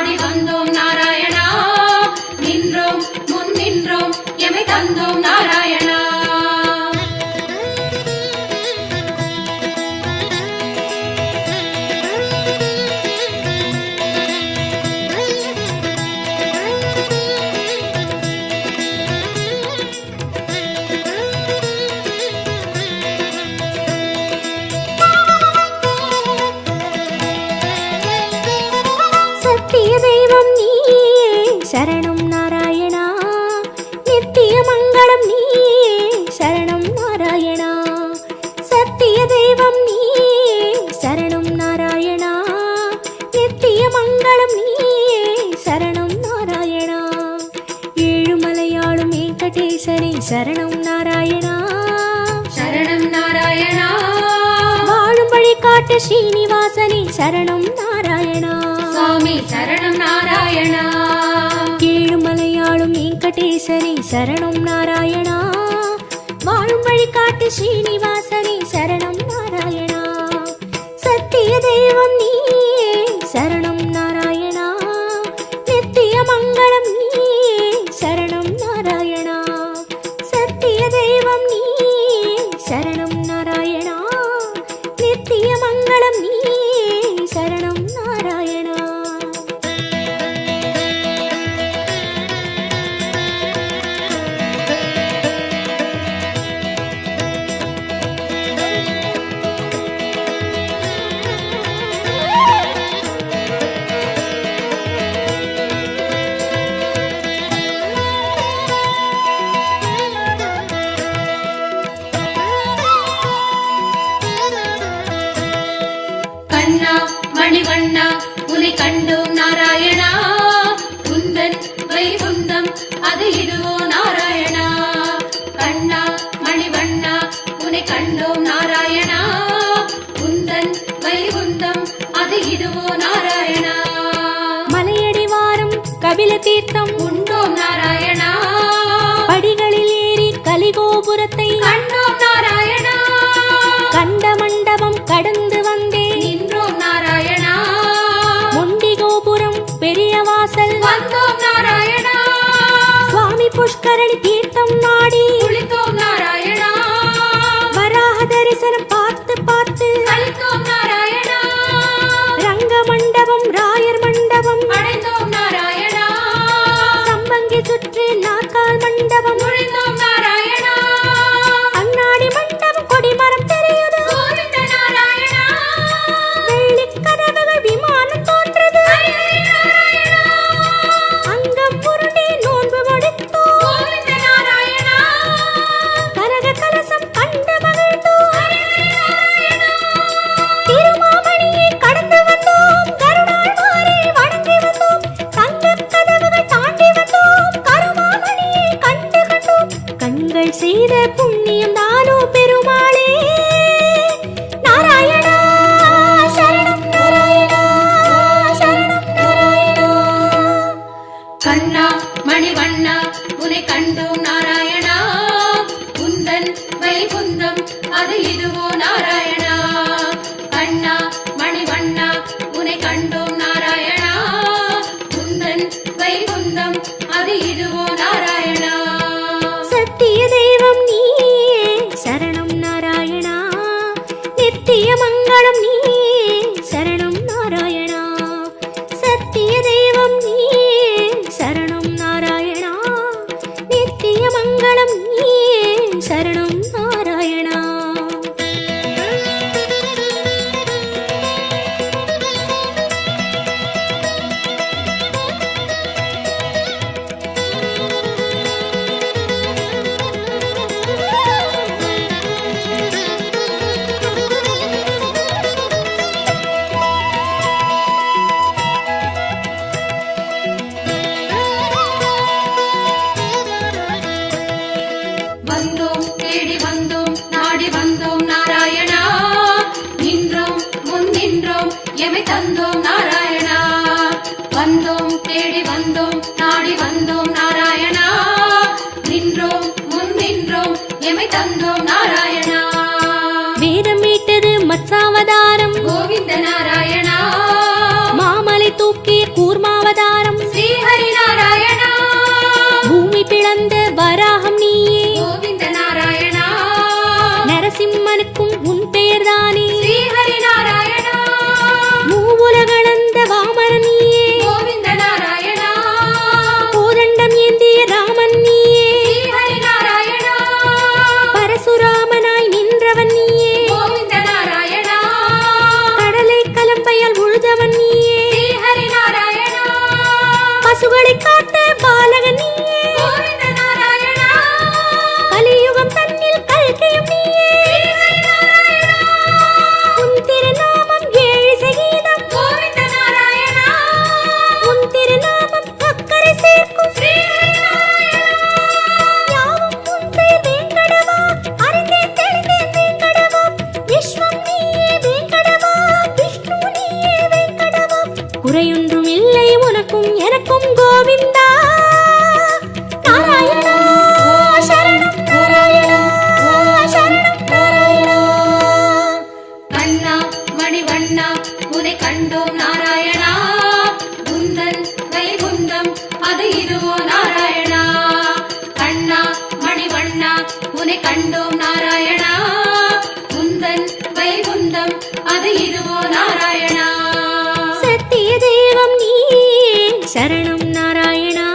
நாடி வந்தோம் நாராயணா, நின்றோம் முன் நின்றோம் எமை தந்தோம் நாராயணா. சத்திய தெய்வம் நீயே சரணம் நாராயணா, நித்திய மங்களம் நீயே சரணம் நாராயணா. சத்திய தெய்வம் நீயே சரணம் நாராயணா, நித்திய மங்களம் நீயே சரணம் நாராயணா. ஏழுமலையாளும் வெங்கடேசனே சரணம் நாராயணா, சரணம் நாராயணா. வாழும் வழி காட்டு ஸ்ரீனிவாசனே சரணம் நாராயணா, சுவாமி சரணம் நாராயணா. ஏழுமலையாளும் வெங்கடேசனே சரணம் நாராயணா, வாழும் வழி காட்டு ஸ்ரீனிவாசனே சரணம் நாராயணா. சத்திய தெய்வம் நீயே சரணம் நாராயணா, நித்திய மங்களம் நீயே சரணம் நாராயணா. சத்திய தெய்வம் நீயே சரணம் நாராயணா, நித்திய மங்களம் நீயே சரணம் நாராயணா. கண்ணா மணிவண்ணா உனை கண்டோம் நாராயணா, குந்தன் வைகுந்தம் அது இதுவோ நாராயணா. கண்ணா மணிவண்ணா உனை கண்டோம் நாராயணா, குந்தன் வைகுந்தம் அது இதுவோ நாராயணா. மலையடிவாரம் கபில தீர்த்தம் உண்டோம் நாராயணா, படிகளில் ஏறி கலிகோபுரத்தை கண்டோம் நாராயணா. கண்ட மண்டபம் கடந்து வந்தேன் நின்றோம் நாராயணா, முண்டி கோபுரம் பெரிய வாசல் வந்தோம் நாராயணா. சுவாமி புஷ்கரணி தீர்த்தம் நாடி குளித்தோம் நாராயணா, வராக தரிசனம் பார்த்து பார்த்து கழித்தோம் நாராயணா. ரங்க மண்டபம் ராயர் மண்டபம் அடைந்தோம் நாராயணா, சம்பங்கி சுற்றி நாற்கால் மண்டபம் நுழைந்தோம் நாராயணா. அண்ணாடி மண்டபம் கொடிமரம் தெரியுது கோவிந்த நாராயணா, வெள்ளி கதவுகள் விமானம் தோன்றது நாராயணா. அங்கம் புரண்டி நோன்பு முடித்தோம் கோவிந்த நாராயணா, கனக கலசம் கண்டு மகிழ்ந்தோம் நாராயணா. திருமாமணியை கடந்து வந்தோம் கருணாழ்வாரை வணங்கி வந்தோம் தங்கக் கதவுகள் தாண்டி வந்தோம் கருமாமணியை கண்டு கண்டோம். கண்கள் செய்த புண்ணியம் தானோ பெருமாளே நாராயணா சரணம் நாராயணா சரணம் நாராயணா. கண்ணா மணிவண்ணா உனை கண்டோம் நாராயணா, குந்தன் வைகுந்தம் அது இதுவோ நாராயணா. கண்ணா மணிவண்ணா உனை கண்டோம் நாராயணா, குந்தன் வைகுந்தம் அது இதுவோ நாராயணா. சத்திய தெய்வம் நீயே சரணம் நாராயணா, நித்திய மங்களம் நீயே சரணம் நாராயணா. சத்திய தெய்வம் நீயே சரணம் நாராயணா, நித்திய மங்களம் நீயே சரணம் நாராயணா. வந்தோம் தேடி வந்தோம் நாடி வந்தோம் நாராயணா, நின்றோம் முன் நின்றோம் எமை தந்தோம் நாராயணா. வந்தோம் தேடி வந்தோம் நாடி வந்தோம் நாராயணா, நின்றோம் முன் நின்றோம் எமை தந்தோம் நாராயணா. வேதம் மீட்டது மத்சாவதாரம் கோவிந்த நாராயணா, மாமலை தூக்கிய கூர்மாவதாரம் அவதாரம் ஸ்ரீஹரி நாராயணா பூமி பிளந்த வராகம் நீயே கோவிந்த நாராயணா நரசிம்மனுக்கும் உன் பெயர்தானே ஸ்ரீஹரி நாராயணா மூவுலகளந்த வாமரன் நீயே கோவிந்த நாராயணா கோதண்டம் ஏந்திய ராமன் நீயே ஸ்ரீஹரி நாராயணா பரசுராமனாய் நின்றவன் நீயே கோவிந்த நாராயணா கடலை கலப்பையால் உழுதவன் நீயே ஸ்ரீஹரி நாராயணா பசுகளை காத்த பாலகன் நீயே கோவிந்த நாராயணா கலியுகம் தன்னில் கல்கையும் நீயே ஸ்ரீஹரி நாராயணா உன் திருநாமம் ஏழு சகீதம் கோவிந்த நாராயணா உன் திருநாமம் அக்கறை சேர்க்கும் ஸ்ரீஹரி நாராயணா யாவும் உன் பெயர் வேங்கடவா அறிந்தேன் தெளிந்தேன் வேங்கடவா விஸ்வம் நீயே வேங்கடவா விஷ்ணு நீயே வேங்கடவா குறையொன்றும் இல்லை உனக்கும் எனக்கும் கோவிந்தா நாராயணா சரணம் நாராயணா சரணம் நாராயணா கண்ணா மணிவண்ணா உனை கண்டோம் நாராயணா குந்தன் வைகுந்தம் அது இதுவோ நாராயணா கண்ணா மணிவண்ணா உனை கண்டோம் நாராயணா குந்தன் வைகுந்தம் அது இதுவோ நாராயணா சத்திய தெய்வம் நீயே சரணம் நாராயணா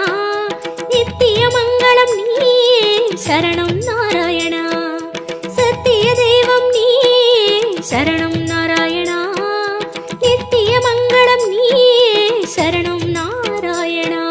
நித்திய மங்களம் நீயே சரணம் நாராயணா சத்திய தெய்வம் நீயே சரணம் நாராயணா நித்திய மங்களம் நீயே சரணம் நாராயணா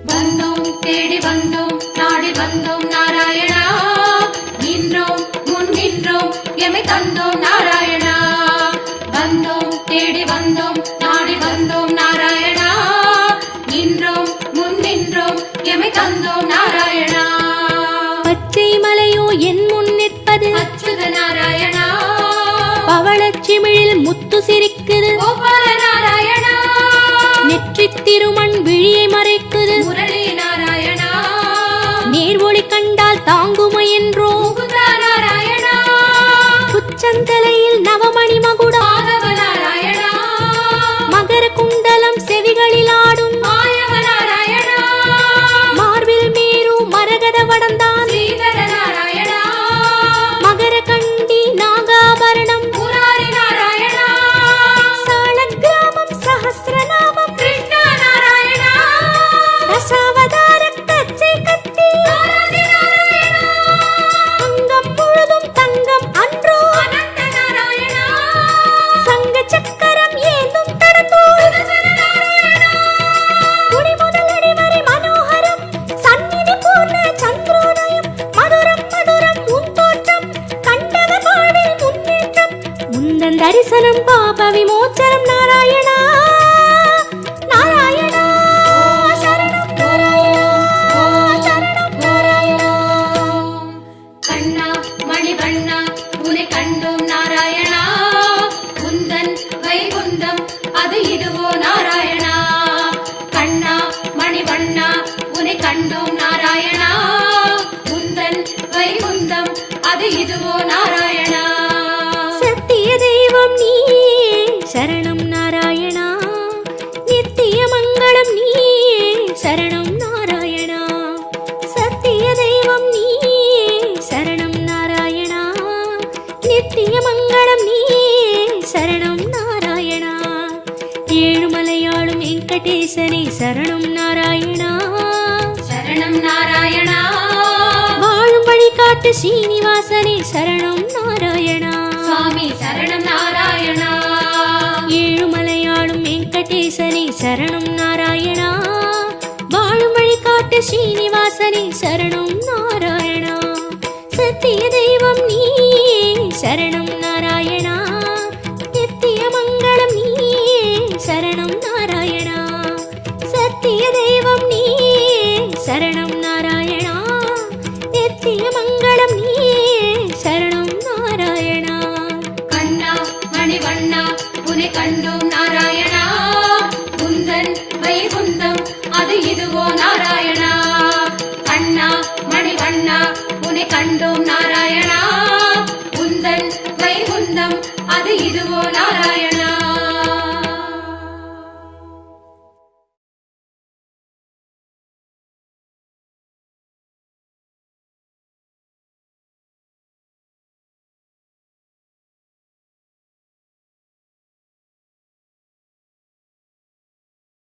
வந்தோம் தேடி வந்தோம் நாடி வந்தோம் நாராயணா நின்றோம் முன் நின்றோம் எமை தந்தோம் நாராயணா வந்தோம் தேடி வந்தோம் நாடி வந்தோம் நாராயணா நின்றோம் முன் நின்றோம் எமை தந்தோம் நாராயணா பச்சை மலையோ என் முன் நிற்பது அச்சுத நாராயணா பவளச்சிமிழில் முத்து சிரிக்குது கோபால நாராயணா நெற்றித் திருமண் விழியை மறைக்குது முரளி நாராயணா நேர்வொளி கண்டால் தாங்குமோ என்றோ முகுந்தா நாராயணா குச்சந்தலையில் நவமணி மகுடம் மாதவ நாராயணா மகர குண்டலம் செவிகளில் ஆடும் மாயவ நாராயணா மார்பில் மேரு மரகத வடந்தான் ஸ்ரீதர நாராயணா மகர கண்டி நாகாபரணம் முராரி நாராயணா சாலக்கிராமம் சஹஸ்ரநாமம் கிருஷ்ணா நாராயணா தசாவதார கச்சை கத்தி ஆராதி நாராயணா அங்கம் முழுதும் தங்கம் அன்றோ அனந்த நாராயணா சங்க சக்கரம் ஏந்தும் தடந்தோ சுதர்சன நாராயணா குடி முதல் அடி வரை மனோகரம் சந்நிதி பூர்ண சந்திரோதயம் மதுரம் மதுரம் உன் தோற்றம் கண்டவர் வாழ்வில் முன்னேற்றம் முந்தன் தரிசனம் பாப விமோச்சனம் நாராயணா நாராயணா சரணம் சரணம் கண்ணா மணிவண்ணா உனை கண்டோம் நாராயணா குந்தன் வைகுந்தம் அது இதுவோ நாராயணா கண்ணா மணிவண்ணா உனை கண்டோம் நாராயணா குந்தன் வைகுந்தம் அது இதுவோ நாராயணா சத்திய தெய்வம் நீயே சரணம் நாராயணா நித்திய மங்களம் நீயே சரணம் நாராயணா சத்திய தெய்வம் நீயே சரணம் நாராயணா நித்திய மங்களம் நீயே சரணம் நாராயணா ஏழுமலையாளும் வெங்கடேசனே சரணம் நாராயணா சரணம் நாராயணா வாழும் வழி காட்டு ஸ்ரீனிவாசனே சரணம் நாராயணா சுவாமி சரணம் நாராயணா ஏழுமலையாளும் வெங்கடேசனே சரணம் நாராயணா வாழும் வழி காட்டு ஸ்ரீனிவாசனே சரணம் நாராயணா சத்திய தெய்வம் நீயே சரணம் நாராயணா நித்திய மங்களம் நீயே சரணம் நாராயணா சத்திய தெய்வம் நீயே சரணம் நாராயணா நாராயணா நித்திய மங்களம் நீயே சரணம் நாராயணா கண்ணா மணிவண்ணா உன்னை கண்டோம் நாராயணா குந்தன் வைகுந்தம் அது இதுவோ நாராயணா கண்ணா மணிவண்ணா உன்னை கண்டோம்